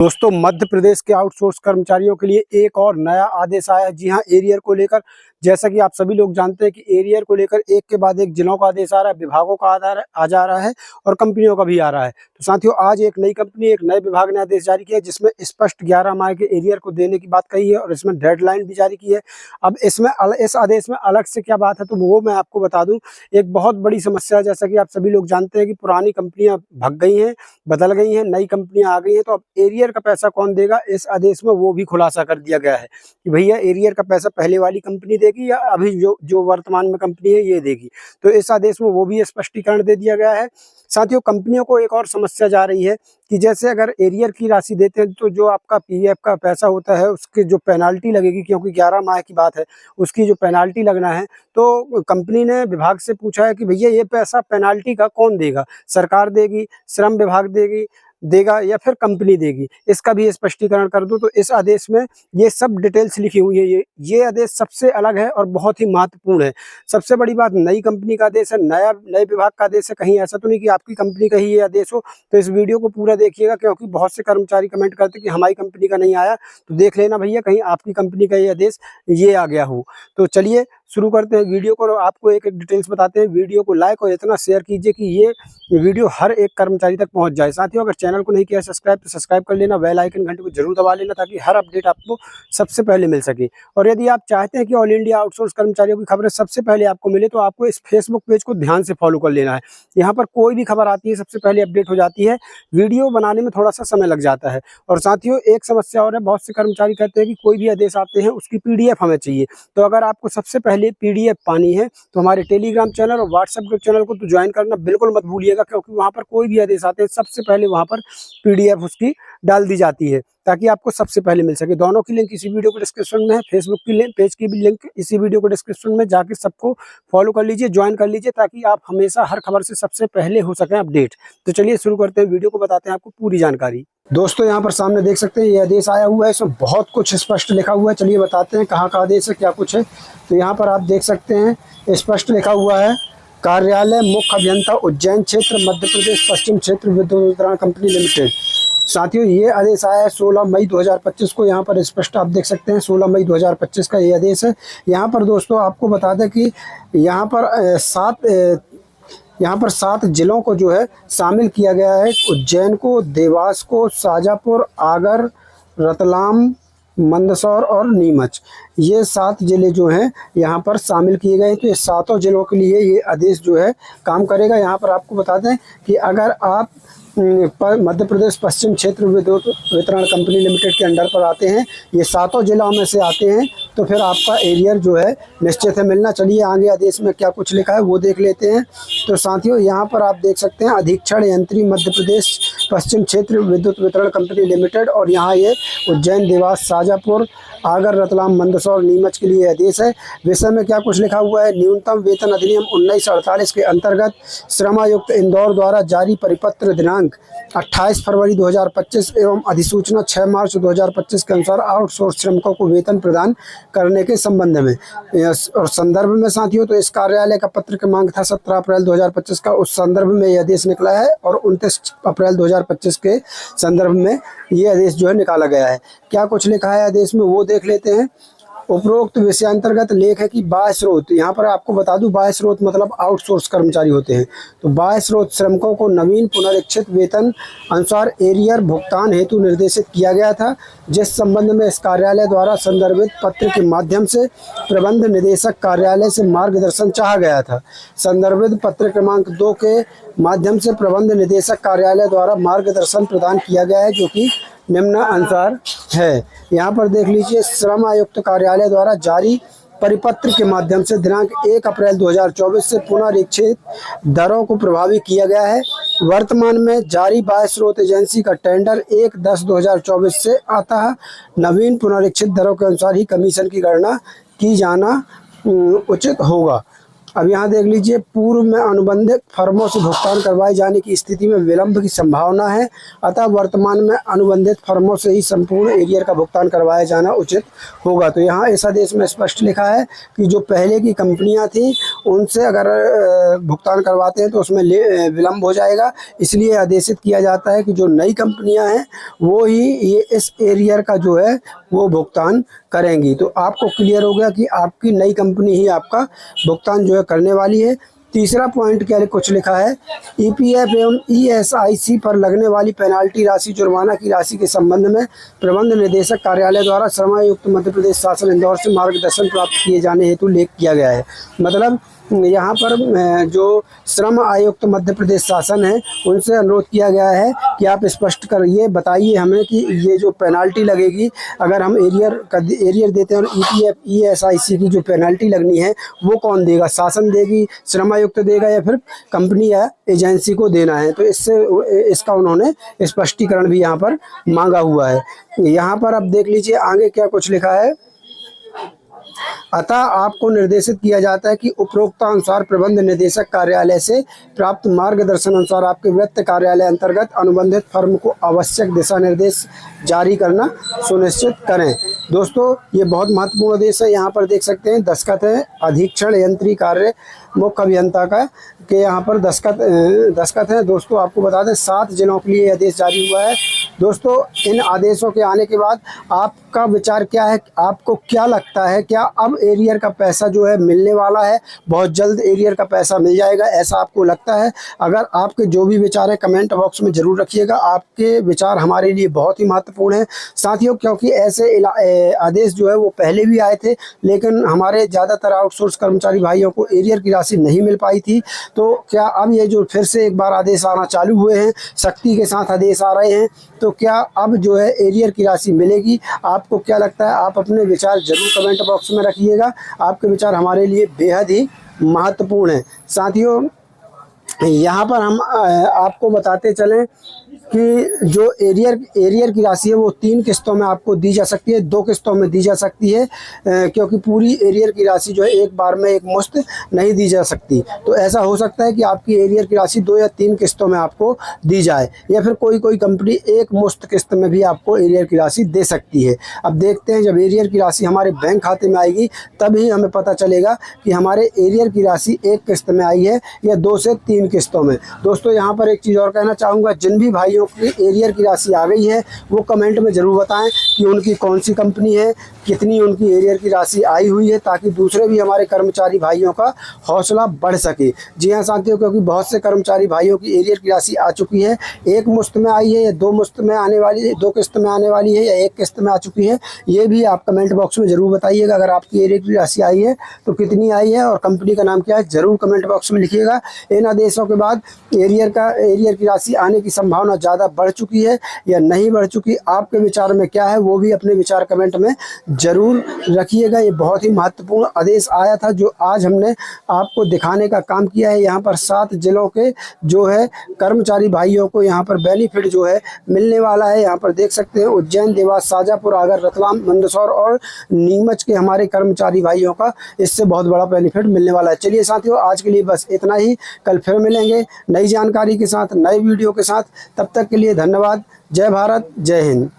दोस्तों मध्य प्रदेश के आउटसोर्स कर्मचारियों के लिए एक और नया आदेश आया है। जी हां, एरियर को लेकर जैसा कि आप सभी लोग जानते हैं कि एरियर को लेकर एक के बाद एक जिलों का आदेश आ रहा है, विभागों का आधार आ जा रहा है और कंपनियों का भी आ रहा है। तो साथियों, आज एक नई कंपनी, एक नए विभाग ने आदेश जारी किया है जिसमें स्पष्ट 11 माह के एरियर को देने की बात कही है और इसमें डेडलाइन भी जारी की है। अब इसमें इस आदेश में अलग से क्या बात है तो वो मैं आपको बता दूं। एक बहुत बड़ी समस्या है, जैसा कि आप सभी लोग जानते हैं कि पुरानी कंपनियां भग गई हैं, बदल गई हैं, नई कंपनियां आ गई हैं। तो अब एरियर का पैसा कौन देगा, इस आदेश में वो भी खुलासा कर दिया गया है कि भैया एरियर का पैसा पहले वाली कंपनी देगी या अभी जो वर्तमान में कंपनी है ये देगी। तो इस आदेश में वो भी स्पष्टीकरण दे दिया गया है। साथियों, कंपनियों को एक और समस्या जा रही है कि जैसे अगर एरियर की राशि देते हैं तो जो आपका पीएफ का पैसा होता है उसकी जो पेनाल्टी लगेगी, क्योंकि 11 माह की बात है, उसकी जो पेनाल्टी लगना है, तो कंपनी ने विभाग से पूछा है कि भैया ये पैसा पेनाल्टी का कौन देगा, सरकार देगी, श्रम विभाग देगा या फिर कंपनी देगी, इसका भी स्पष्टीकरण कर दो। तो इस आदेश में ये सब डिटेल्स लिखी हुई है। ये आदेश सबसे अलग है और बहुत ही महत्वपूर्ण है। सबसे बड़ी बात, नई कंपनी का आदेश है, नए विभाग का आदेश है। कहीं ऐसा तो नहीं कि आपकी कंपनी का ही ये आदेश हो। तो इस वीडियो को पूरा देखिएगा, क्योंकि बहुत से कर्मचारी कमेंट करते कि हमारी कंपनी का नहीं आया। तो देख लेना भैया, कहीं आपकी कंपनी का ये आदेश ये आ गया हो। तो चलिए शुरू करते हैं वीडियो को, आपको एक एक डिटेल्स बताते हैं। वीडियो को लाइक और इतना शेयर कीजिए कि ये वीडियो हर एक कर्मचारी तक पहुंच जाए। साथियों, अगर चैनल को नहीं किया सब्सक्राइब तो सब्सक्राइब कर लेना, बेल आइकन घंटे को जरूर दबा लेना ताकि हर अपडेट आपको सबसे पहले मिल सके। और यदि आप चाहते हैं कि ऑल इंडिया आउटसोर्स कर्मचारियों की खबरें सबसे पहले आपको मिले तो आपको इस फेसबुक पेज को ध्यान से फॉलो कर लेना है। यहाँ पर कोई भी खबर आती है सबसे पहले अपडेट हो जाती है। वीडियो बनाने में थोड़ा सा समय लग जाता है। और साथियों, एक समस्या और है, बहुत से कर्मचारी कहते हैं कि कोई भी आदेश आते हैं उसकी पीडीएफ हमें चाहिए। तो अगर आपको सबसे पहले पीडीएफ पानी है तो हमारे टेलीग्राम चैनल और व्हाट्सएप ग्रुप चैनल को तो ज्वाइन करना बिल्कुल मत भूलिएगा, क्योंकि वहां पर कोई भी आदेश आते हैं सबसे पहले वहां पर पीडीएफ उसकी डाल दी जाती है ताकि आपको सबसे पहले मिल सके। दोनों की लिंक इसी वीडियो को डिस्क्रिप्शन में है, फेसबुक की लिंक, पेज की भी लिंक इसी वीडियो को डिस्क्रिप्शन में, जाके सबको फॉलो कर लीजिए, ज्वाइन कर लीजिए ताकि आप हमेशा हर खबर से सबसे पहले हो सकें अपडेट। तो चलिए शुरू करते हैं, वीडियो को बताते हैं आपको पूरी जानकारी। दोस्तों, यहाँ पर सामने देख सकते हैं ये आदेश आया हुआ है, इसमें बहुत कुछ स्पष्ट लिखा हुआ है। चलिए बताते हैं कहाँ का आदेश है, क्या कुछ है। तो यहाँ पर आप देख सकते हैं स्पष्ट लिखा हुआ है, कार्यालय मुख्य अभियंता उज्जैन क्षेत्र मध्य प्रदेश पश्चिम क्षेत्र विद्युत वितरण कंपनी लिमिटेड। साथियों, ये आदेश आया है 16 मई 2025 को। यहाँ पर स्पष्ट आप देख सकते हैं 16 मई 2025 का ये आदेश है। यहाँ पर दोस्तों आपको बता दें कि यहाँ पर 7 जिलों को जो है शामिल किया गया है। उज्जैन को, देवास को, शाजापुर, आगर, रतलाम, मंदसौर और नीमच, ये 7 जिले जो हैं यहाँ पर शामिल किए गए हैं। तो ये सातों जिलों के लिए ये आदेश जो है काम करेगा। यहाँ पर आपको बता दें कि अगर आप मध्य प्रदेश पश्चिम क्षेत्र विद्युत वितरण कंपनी लिमिटेड के अंडर पर आते हैं, ये सातों जिलों में से आते हैं, तो फिर आपका एरियर जो है निश्चित है मिलना। चलिए आगे आदेश में क्या कुछ लिखा है वो देख लेते हैं। तो साथियों, यहाँ पर आप देख सकते हैं अधीक्षण यंत्री मध्य प्रदेश पश्चिम क्षेत्र विद्युत वितरण कंपनी लिमिटेड, और यहाँ ये उज्जैन, देवास, शाजापुर, आगर, रतलाम, मंदसौर, नीमच के लिए आदेश है। विषय में क्या कुछ लिखा हुआ है, न्यूनतम वेतन अधिनियम 1948 के अंतर्गत श्रमायुक्त इंदौर द्वारा जारी परिपत्र दिनांक 28 फरवरी 2025 एवं अधिसूचना 6 मार्च 2025 के अनुसार आउटसोर्स श्रमिकों को वेतन प्रदान करने के संबंध में और संदर्भ में। साथियों, तो इस कार्यालय का पत्र क्रमांक था 17 अप्रैल 2025 का, उस संदर्भ में यह आदेश निकला है और 29 अप्रैल 2025 के संदर्भ में ये आदेश जो है निकाला गया है। क्या कुछ लिखा है आदेश में वो देख लेते हैं। उपरोक्त विषयांतर्गत लेख है कि बाह्य स्रोत, यहाँ पर आपको बता दूं बाह्य स्रोत मतलब आउटसोर्स कर्मचारी होते हैं। तो बाह्य स्रोत श्रमिकों को नवीन पुनरीक्षित वेतन अनुसार एरियर भुगतान हेतु निर्देशित किया गया था, जिस संबंध में इस कार्यालय द्वारा संदर्भित पत्र के माध्यम से प्रबंध निदेशक कार्यालय से मार्गदर्शन चाहा गया था। संदर्भित पत्र क्रमांक 2 के माध्यम से प्रबंध निदेशक कार्यालय द्वारा मार्गदर्शन प्रदान किया गया है, जो कि निम्नानुसार है। यहाँ पर देख लीजिए, श्रम आयुक्त कार्यालय द्वारा जारी परिपत्र के माध्यम से दिनांक 1 अप्रैल 2024 से पुनरीक्षित दरों को प्रभावी किया गया है। वर्तमान में जारी बाह्य स्रोत एजेंसी का टेंडर 1/10/2024 से आता है। नवीन पुनरीक्षित दरों के अनुसार ही कमीशन की गणना की जाना उचित होगा। अब यहाँ देख लीजिए, पूर्व में अनुबंधित फर्मों से भुगतान करवाए जाने की स्थिति में विलंब की संभावना है, अतः वर्तमान में अनुबंधित फर्मों से ही संपूर्ण एरियर का भुगतान करवाया जाना उचित होगा। तो यहाँ इस आदेश में स्पष्ट लिखा है कि जो पहले की कंपनियां थी उनसे अगर भुगतान करवाते हैं तो उसमें विलंब हो जाएगा, इसलिए आदेशित किया जाता है कि जो नई कंपनियां हैं वो ही ये इस एरियर का जो है वो भुगतान करेंगी। तो आपको क्लियर हो गया कि आपकी नई कंपनी ही आपका भुगतान जो है करने वाली है। तीसरा पॉइंट क्या कुछ लिखा है, ईपीएफ एवं ईएसआईसी पर लगने वाली पेनाल्टी राशि जुर्माना की राशि के संबंध में प्रबंध निदेशक कार्यालय द्वारा श्रम आयुक्त मध्य प्रदेश शासन इंदौर से मार्गदर्शन प्राप्त किए जाने हेतु लेख किया गया है। मतलब यहाँ पर जो श्रम आयुक्त मध्य प्रदेश शासन है उनसे अनुरोध किया गया है कि आप स्पष्ट करिए, बताइए हमें कि ये जो पेनाल्टी लगेगी अगर हम एरियर देते हैं और ईपीएफ ईएसआईसी की जो पेनाल्टी लगनी है वो कौन देगा, शासन देगी, श्रम आयुक्त देगा या फिर कंपनी या एजेंसी को देना है। तो इसका उन्होंने स्पष्टीकरण भी यहाँ पर मांगा हुआ है। यहाँ पर अब देख लीजिए आगे क्या कुछ लिखा है, अतः आपको निर्देशित किया जाता है कि उपरोक्त अनुसार प्रबंध निदेशक कार्यालय से प्राप्त मार्गदर्शन अनुसार आपके वित्त कार्यालय अंतर्गत अनुबंधित फर्म को आवश्यक दिशा निर्देश जारी करना सुनिश्चित करें। दोस्तों ये बहुत महत्वपूर्ण आदेश है। यहाँ पर देख सकते हैं दस्तखत है अधीक्षण यंत्री कार्य मुख्य अभियंता का के यहाँ पर दस्तखत है। दोस्तों आपको बता दें 7 जिलों के लिए आदेश जारी हुआ है। दोस्तों इन आदेशों के आने के बाद आपका विचार क्या है, आपको क्या लगता है, क्या अब एरियर का पैसा जो है मिलने वाला है, बहुत जल्द एरियर का पैसा मिल जाएगा, ऐसा आपको लगता है? अगर आपके जो भी विचार है कमेंट बॉक्स में ज़रूर रखिएगा। आपके विचार हमारे लिए बहुत ही महत्वपूर्ण है साथियों, क्योंकि ऐसे आदेश जो है वो पहले भी आए थे लेकिन हमारे ज़्यादातर आउटसोर्स कर्मचारी भाइयों को एरियर की राशि नहीं मिल पाई थी। तो क्या अब ये जो फिर से एक बार आदेश आना चालू हुए हैं, सख्ती के साथ आदेश आ रहे हैं, तो क्या अब जो है एरियर की राशि मिलेगी? आपको क्या लगता है? आप अपने विचार जरूर कमेंट बॉक्स में रखिएगा। आपके विचार हमारे लिए बेहद ही महत्वपूर्ण है साथियों। यहाँ पर हम आपको बताते चलें कि जो एरियर की राशि है वो 3 किस्तों में आपको दी जा सकती है, 2 किस्तों में दी जा सकती है, क्योंकि पूरी एरियर की राशि जो है एक बार में एक मुश्त नहीं दी जा सकती। तो ऐसा हो सकता है कि आपकी एरियर की राशि 2 या 3 किस्तों में आपको दी जाए, या फिर कोई कंपनी एक मुश्त किस्त में भी आपको एरियर की राशि दे सकती है। अब देखते हैं जब एरियर की राशि हमारे बैंक खाते में आएगी तभी हमें पता चलेगा कि हमारे एरियर की राशि एक किस्त में आई है या 2 से 3 किस्तों में। दोस्तों यहाँ पर एक चीज़ और कहना चाहूँगा, जिन भी भाइयों की एरियर की राशि आ गई है वो कमेंट में ज़रूर बताएं कि उनकी कौन सी कंपनी है, कितनी उनकी एरियर की राशि आई हुई है, ताकि दूसरे भी हमारे कर्मचारी भाइयों का हौसला बढ़ सके। जी हाँ साथियों, क्योंकि बहुत से कर्मचारी भाइयों की एरियर की राशि आ चुकी है, एक मुश्त में आई है या 2 मुश्त में आने वाली है, 2 किस्त में आने वाली है या एक किस्त में आ चुकी है, ये भी आप कमेंट बॉक्स में ज़रूर बताइएगा। अगर आपकी एरियर की राशि आई है तो कितनी आई है और कंपनी का नाम क्या है, ज़रूर कमेंट बॉक्स में लिखिएगा। इन आदेशों के बाद एरियर की राशि आने की संभावना ज़्यादा बढ़ चुकी है या नहीं बढ़ चुकी, आपके विचार में क्या है वो भी अपने विचार कमेंट में ज़रूर रखिएगा। ये बहुत ही महत्वपूर्ण आदेश आया था जो आज हमने आपको दिखाने का काम किया है। यहाँ पर 7 जिलों के जो है कर्मचारी भाइयों को यहाँ पर बेनिफिट जो है मिलने वाला है। यहाँ पर देख सकते हैं उज्जैन, देवास, शाजापुर, आगर, रतलाम, मंदसौर और नीमच के हमारे कर्मचारी भाइयों का इससे बहुत बड़ा बेनिफिट मिलने वाला है। चलिए साथियों, आज के लिए बस इतना ही। कल फिर मिलेंगे नई जानकारी के साथ, नए वीडियो के साथ। तब तक के लिए धन्यवाद। जय भारत, जय हिंद।